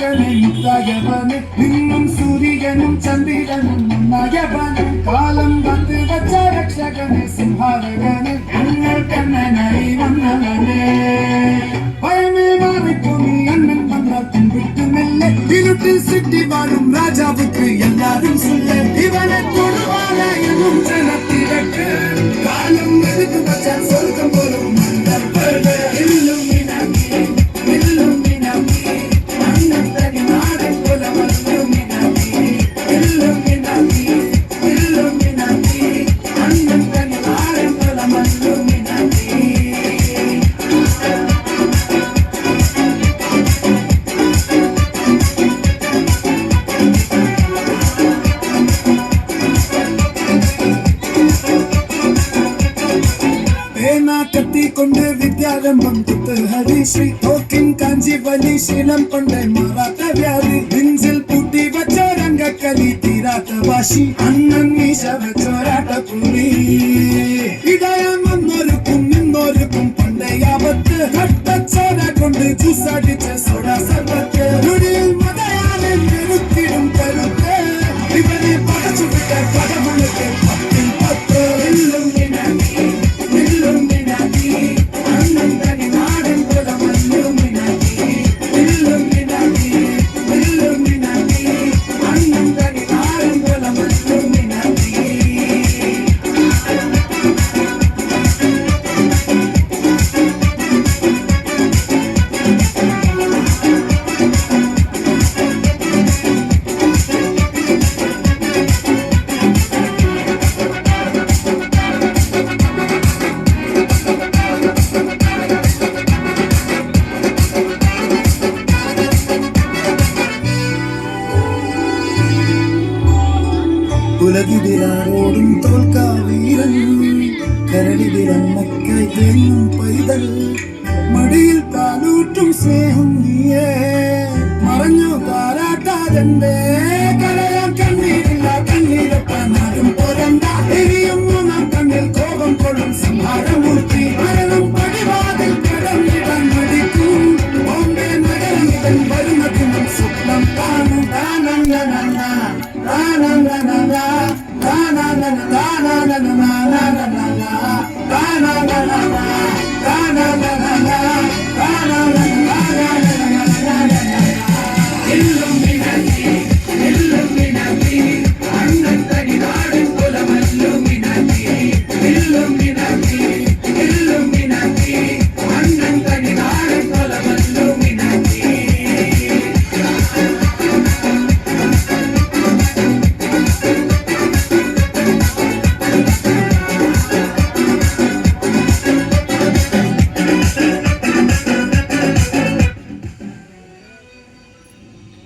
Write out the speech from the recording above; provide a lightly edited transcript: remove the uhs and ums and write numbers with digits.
മകനെ മുത്തായവന് നിന്നും സൂര്യനും ചന്ദ്രനും ഒന്നായവന് കാലം വന്ന് വച്ച രക്ഷകന് സിംഹാരകന് ഞങ്ങൾ കണ്ണനായി വന്നവനെ ഭയമേ മാറിപ്പോയി അണ്ണൻ വന്ന പിൻവിട്ടുമില്ല ഇരുട്ടിൽ സിറ്റി വാഴും രാജാവുക്ക് എല്ലാരും சொல்ல ഇവനെ തൊടുവാനായും ജനത്തിരക്ക് കാലം എടുത്തു വച്ച സ്വർഗം പോലും കൊണ്ട് വിദ്യാരംഭം തൊട്ട് ഹരിശ്രീ തോക്കിൻ കാഞ്ചി വലി ശീലം കൊണ്ട് മാറാത്ത വ്യാധി നെഞ്ചിൽ പൂട്ടി വച്ചോരംഗക്കലി തീരാത്ത വാശി അണ്ണൻ മീശ വെച്ചോരാട്ട പുലി ഇടയം വന്നൊരുക്കും നിന്നൊരുക്കും പണ്ടേ ആപത്ത് കട്ടച്ചോര കൊണ്ട് ജ്യൂസടിച്ച സോഡ സർവത്ത് നുടിയിൽ മതയാലും നിരുത്തിടും കരുത്ത് ഇവനെ പടച്ചു വിട്ട പടമുളുക്ക് പത്തിൽ പത്ത് ഉലകിതിരാറോടും തോൽക്കാ വീരൻ കരളിതിരമ്മക്കായി തേങ്ങും പൈതൽ മടിയിൽ പാലൂറ്റും സ്നേഹം നീയേ മറഞ്ഞു താരാട്ടാതെന്റെ കരയാൻ കണ്ണീരില്ല കണ്ണീരപ്പനാരും പോരണ്ട എരിയും മൂന്നാം കണ്ണിൽ കോപം കൊള്ളും സംഹാരമൂർത്തി മരണം പടിവാതിൽ കടന്നിടാൻ മടിക്കും ബോംബെ നഗരം ഇതൻ വരുന്നതിനും സ്വപ്നം കാണും താനങ്ങ